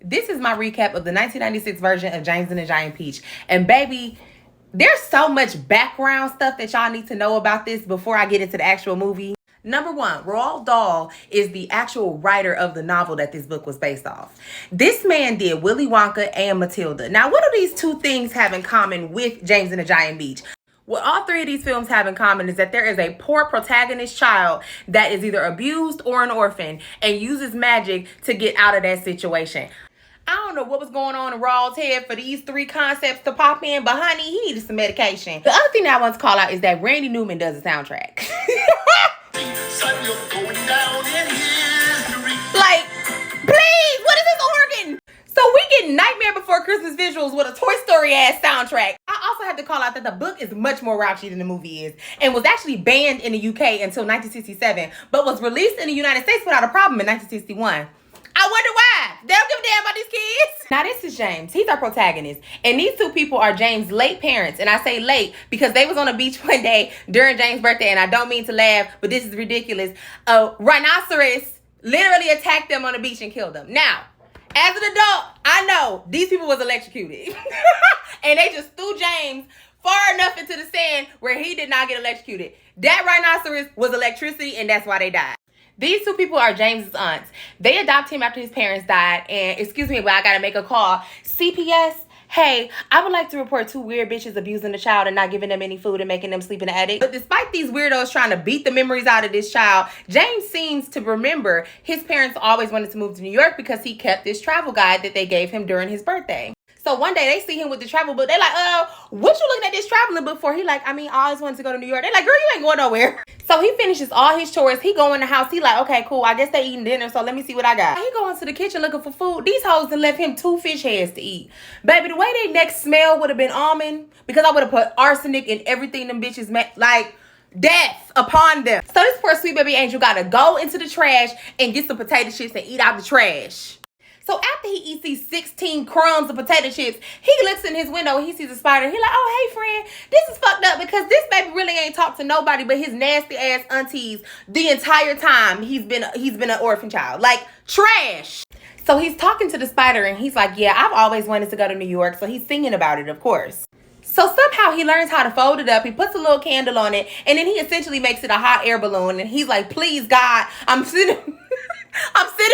This is my recap of the 1996 version of James and the Giant Peach. And baby, there's so much background stuff that y'all need to know about this before I get into the actual movie. Number one, Roald Dahl is the actual writer of the novel that this book was based off. This man did Willy Wonka and Matilda. Now, what do these two things have in common with James and the Giant Peach? What all three of these films have in common is that there is a poor protagonist child that is either abused or an orphan and uses magic to get out of that situation. I don't know what was going on in Raw's head for these three concepts to pop in, but honey, he needed some medication. The other thing that I want to call out is that Randy Newman does the soundtrack. Son, you're going down in history. Like, please, what is this organ? So we get Nightmare Before Christmas visuals with a Toy Story ass soundtrack. I also have to call out that the book is much more raunchy than the movie is and was actually banned in the UK until 1967, but was released in the United States without a problem in 1961. I wonder why. They don't give a damn about these kids. Now this is James. He's our protagonist. And these two people are James' late parents. And I say late because they was on a beach one day during James' birthday. And I don't mean to laugh, but this is ridiculous. A rhinoceros literally attacked them on the beach and killed them. Now, as an adult, I know these people was electrocuted. And they just threw James far enough into the sand where he did not get electrocuted. That rhinoceros was electricity and that's why they died. These two people are James's aunts. They adopted him after his parents died. And excuse me, but I gotta make a call. CPS, hey, I would like to report two weird bitches abusing the child and not giving them any food and making them sleep in the attic. But despite these weirdos trying to beat the memories out of this child, James seems to remember his parents always wanted to move to New York because he kept this travel guide that they gave him during his birthday. So one day they see him with the travel book. They're like, what you looking at this traveling book for? He like, I always wanted to go to New York. They're like, girl, you ain't going nowhere. So he finishes all his chores. He go in the house. He like, okay, cool. I guess they eating dinner. So let me see what I got. He go into the kitchen looking for food. These hoes done left him 2 fish heads to eat. Baby, the way they next smell would have been almond because I would have put arsenic in everything them bitches made. Like, death upon them. So this poor sweet baby angel got to go into the trash and get some potato chips and eat out the trash. So after he eats these 16 crumbs of potato chips, he looks in his window and he sees a spider. He like, oh, hey, friend, this is fucked up because this baby really ain't talked to nobody but his nasty ass aunties the entire time he's been an orphan child. Like, trash. So he's talking to the spider and he's like, yeah, I've always wanted to go to New York. So he's singing about it, of course. So somehow he learns how to fold it up. He puts a little candle on it. And then he essentially makes it a hot air balloon. And he's like, please, God, I'm sending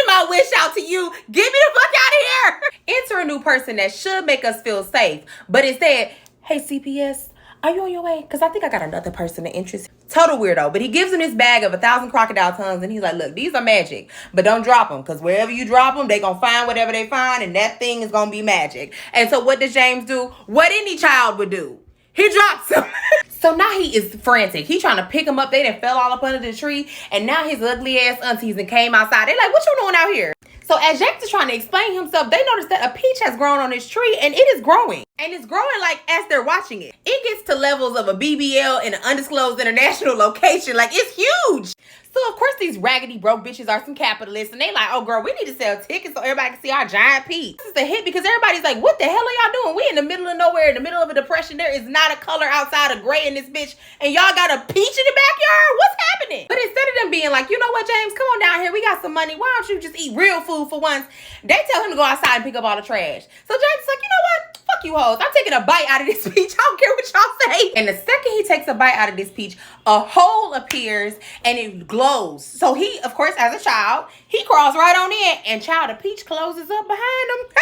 my wish out to you. Get me the fuck out of here. Enter a new person that should make us feel safe. But instead, hey, CPS, are you on your way? Because I think I got another person of interest. Total weirdo. But he gives him this bag of 1,000 crocodile tongues. And he's like, look, these are magic. But don't drop them. Because wherever you drop them, they going to find whatever they find. And that thing is going to be magic. And so what does James do? What any child would do. He drops them. So now he is frantic. He trying to pick him up. They done fell all up under the tree. And now his ugly ass aunties and came outside. They like, what you doing out here? So as James is trying to explain himself, they notice that a peach has grown on this tree and it is growing. And it's growing like as they're watching it. It gets to levels of a BBL in an undisclosed international location. Like, it's huge. So, of course, these raggedy broke bitches are some capitalists. And they like, oh, girl, we need to sell tickets so everybody can see our giant peach. This is a hit because everybody's like, what the hell are y'all doing? We in the middle of nowhere, in the middle of a depression. There is not a color outside of gray in this bitch. And y'all got a peach in the backyard? What's happening? But instead of them being like, you know what, James? Come on down here. We got some money. Why don't you just eat real food for once? They tell him to go outside and pick up all the trash. So James is like, you know what? Fuck you hoes. I'm taking a bite out of this peach. I don't care what y'all say. And the second he takes a bite out of this peach, a hole appears and it glows. So he, of course, as a child, he crawls right on in and child, the peach closes up behind him.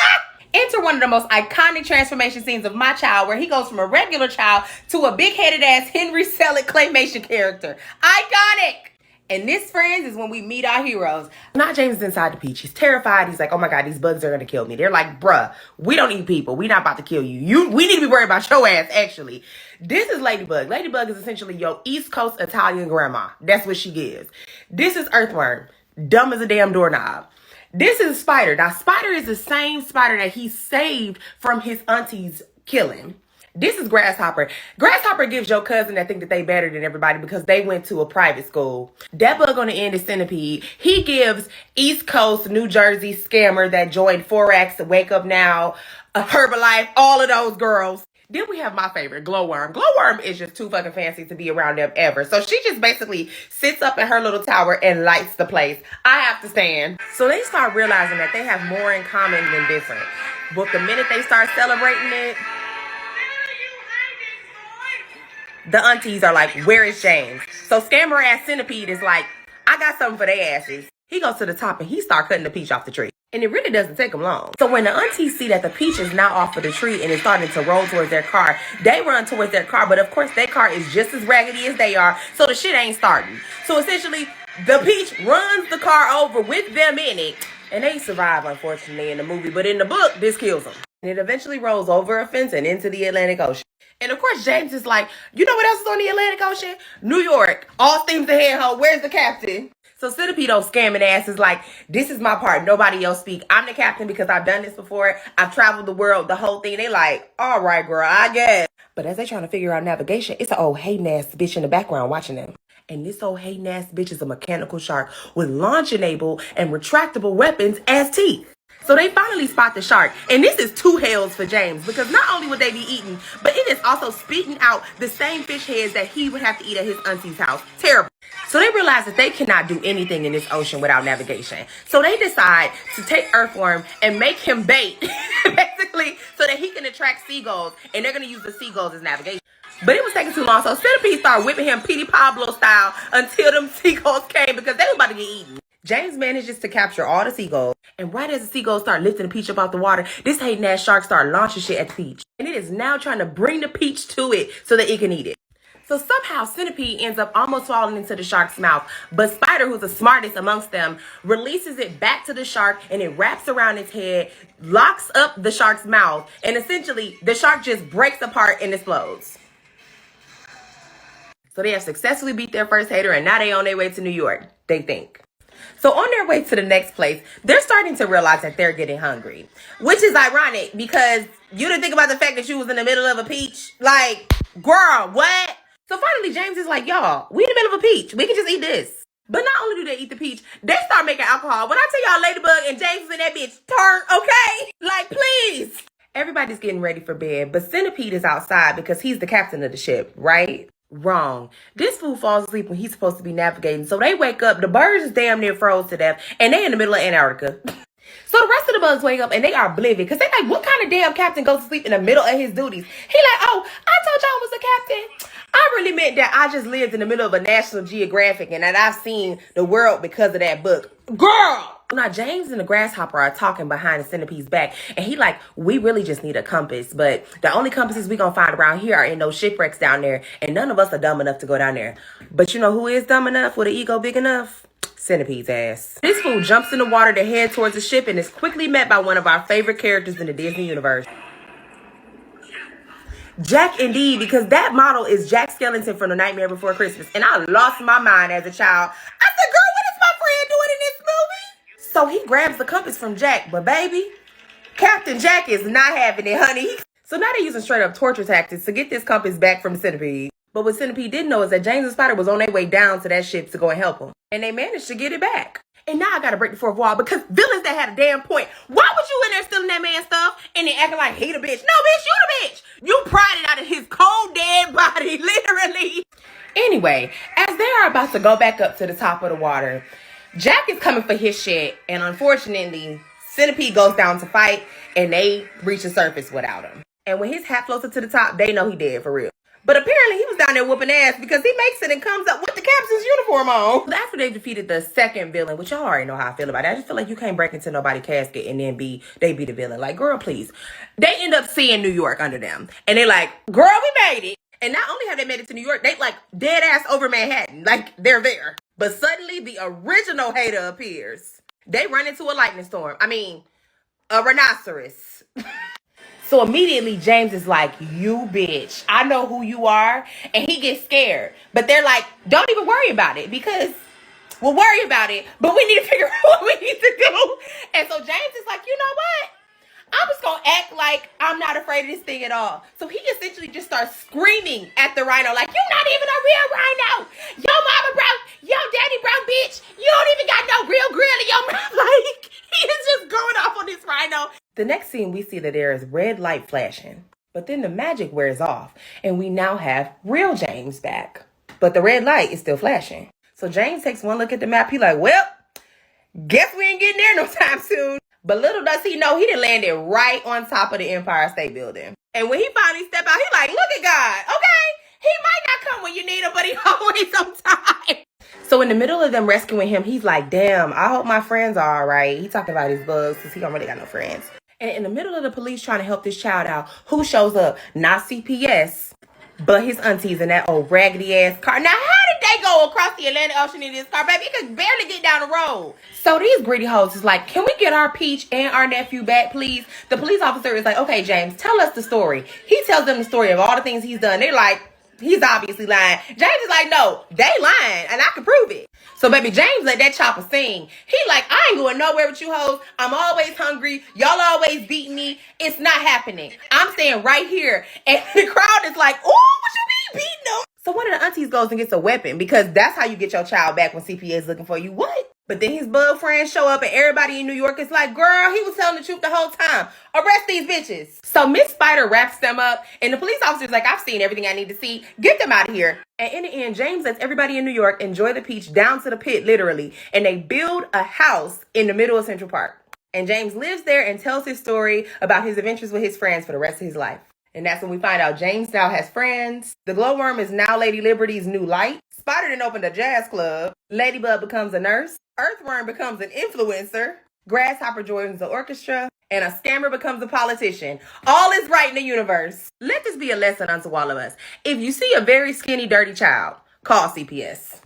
Enter one of the most iconic transformation scenes of my child where he goes from a regular child to a big-headed ass Henry Selick claymation character. Iconic. And this, friends, is when we meet our heroes. Not James is inside the peach. He's terrified. He's like, oh my God, these bugs are going to kill me. They're like, bruh, we don't eat people. We not about to kill you. We need to be worried about your ass, actually. This is Ladybug. Ladybug is essentially your East Coast Italian grandma. That's what she gives. This is Earthworm. Dumb as a damn doorknob. This is Spider. Now, Spider is the same spider that he saved from his auntie's killing. This is Grasshopper. Grasshopper gives your cousin that think that they better than everybody because they went to a private school. That bug on the end is Centipede. He gives East Coast, New Jersey scammer that joined Forex, Wake Up Now, Herbalife, all of those girls. Then we have my favorite, Glowworm. Glowworm is just too fucking fancy to be around them ever. So she just basically sits up in her little tower and lights the place. I have to stand. So they start realizing that they have more in common than different. But the minute they start celebrating it, the aunties are like, where is James? So scammer ass Centipede is like, I got something for their asses. He goes to the top and he starts cutting the peach off the tree. And it really doesn't take them long. So when the aunties see that the peach is now off of the tree and is starting to roll towards their car, they run towards their car. But of course, their car is just as raggedy as they are. So the shit ain't starting. So essentially, the peach runs the car over with them in it. And they survive, unfortunately, in the movie. But in the book, this kills them. And it eventually rolls over a fence and into the Atlantic Ocean. And of course, James is like, you know what else is on the Atlantic Ocean? New York. All steams ahead, ho. Where's the captain? So Centipede's scamming ass is like, this is my part. Nobody else speak. I'm the captain because I've done this before. I've traveled the world, the whole thing. They like, all right, girl, I guess. But as they trying to figure out navigation, it's an old hating ass bitch in the background watching them. And this old hating ass bitch is a mechanical shark with launch-enabled and retractable weapons as teeth. So they finally spot the shark. And this is two hells for James because not only would they be eating, but it is also spitting out the same fish heads that he would have to eat at his auntie's house. Terrible. So they realize that they cannot do anything in this ocean without navigation. So they decide to take Earthworm and make him bait, basically, so that he can attract seagulls. And they're going to use the seagulls as navigation. But it was taking too long. So Centipede started whipping him Petey Pablo style until them seagulls came because they were about to get eaten. James manages to capture all the seagulls. And right as the seagulls start lifting the peach up out the water, this hating ass shark start launching shit at the peach. And it is now trying to bring the peach to it so that it can eat it. So somehow Centipede ends up almost falling into the shark's mouth. But Spider, who's the smartest amongst them, releases it back to the shark and it wraps around its head, locks up the shark's mouth, and essentially the shark just breaks apart and explodes. So they have successfully beat their first hater and now they on their way to New York, they think. So on their way to the next place, they're starting to realize that they're getting hungry. Which is ironic because you didn't think about the fact that you was in the middle of a peach. Like, girl, what? So finally, James is like, y'all, we in the middle of a peach. We can just eat this. But not only do they eat the peach, they start making alcohol. When I tell y'all Ladybug and James was in that bitch, turn, okay? Like, please. Everybody's getting ready for bed, but Centipede is outside because he's the captain of the ship, right? Wrong. This fool falls asleep when he's supposed to be navigating. So they wake up, the birds is damn near froze to death, and they in the middle of Antarctica. So the rest of the bugs wake up and they are oblivious because they like, what kind of damn captain goes to sleep in the middle of his duties? He like, oh, I told y'all I was a captain. I really meant that I just lived in the middle of a National Geographic and that I've seen the world because of that book. Girl! Now, James and the grasshopper are talking behind the Centipede's back. And he like, we really just need a compass. But the only compasses we gonna find around here are in those shipwrecks down there. And none of us are dumb enough to go down there. But you know who is dumb enough with an ego big enough? Centipede's ass. This fool jumps in the water to head towards the ship and is quickly met by one of our favorite characters in the Disney universe. Jack, indeed, because that model is Jack Skellington from The Nightmare Before Christmas. And I lost my mind as a child. I said, girl, what is my friend doing in this movie? So he grabs the compass from Jack. But baby, Captain Jack is not having it, honey. So now they're using straight up torture tactics to get this compass back from Centipede. But what Centipede didn't know is that James and Spider was on their way down to that ship to go and help him. And they managed to get it back. And now I gotta break the fourth wall because villains that had a damn point. Why was you in there stealing that man's stuff and then acting like he the bitch? No, bitch, you the bitch. You pried it out of his cold dead body, literally. Anyway, as they are about to go back up to the top of the water, Jack is coming for his shit. And unfortunately, Centipede goes down to fight and they reach the surface without him. And when his hat floats up to the top, they know he dead for real. But apparently he was down there whooping ass because he makes it and comes up with the captain's uniform on. After they defeated the second villain, which y'all already know how I feel about it. I just feel like you can't break into nobody's casket and then they be the villain. Like, girl, please. They end up seeing New York under them. And they're like, girl, we made it. And not only have they made it to New York, they like dead ass over Manhattan. Like, they're there. But suddenly the original hater appears. They run into a lightning storm. I mean, a rhinoceros. So immediately James is like, you bitch, I know who you are. And he gets scared. But they're like, don't even worry about it because we'll worry about it. But we need to figure out what we need to do. And so James is like, you know what? I'm just going to act like I'm not afraid of this thing at all. So he essentially just starts screaming at the rhino like, you're not even a real rhino. Yo mama broke, yo daddy broke, bitch. You don't even got no real grill in your mouth. Like, he is just going off on this rhino. The next scene, we see that there is red light flashing. But then the magic wears off, and we now have real James back. But the red light is still flashing. So James takes one look at the map. He like, well, guess we ain't getting there no time soon. But little does he know, he done landed right on top of the Empire State Building. And when he finally step out, he like, look at God, okay? He might not come when you need him, but he always on time. So in the middle of them rescuing him, he's like, damn, I hope my friends are all right. He talking about his bugs because he don't really got no friends. And in the middle of the police trying to help this child out, who shows up? Not CPS, but his aunties in that old raggedy ass car. Now, how did they go across the Atlantic Ocean in this car, baby? It could barely get down the road. So these greedy hoes is like, can we get our Peach and our nephew back, please? The police officer is like, okay, James, tell us the story. He tells them the story of all the things he's done. They're like, he's obviously lying. James is like, no, they lying, and I can prove it. So, baby, James let that chopper sing. He like, I ain't going nowhere with you hoes. I'm always hungry. Y'all always beat me. It's not happening. I'm staying right here. And the crowd is like, oh, what you mean beating them? So one of the aunties goes and gets a weapon because that's how you get your child back when CPS is looking for you. What? But then his bug friends show up and everybody in New York is like, girl, he was telling the truth the whole time. Arrest these bitches. So Miss Spider wraps them up and the police officer's like, I've seen everything I need to see. Get them out of here. And in the end, James lets everybody in New York enjoy the Peach down to the pit, literally. And they build a house in the middle of Central Park. And James lives there and tells his story about his adventures with his friends for the rest of his life. And that's when we find out James now has friends. The glowworm is now Lady Liberty's new light. Spider then opened a jazz club. Ladybug becomes a nurse. Earthworm becomes an influencer. Grasshopper joins the orchestra. And a scammer becomes a politician. All is right in the universe. Let this be a lesson unto all of us. If you see a very skinny, dirty child, call CPS.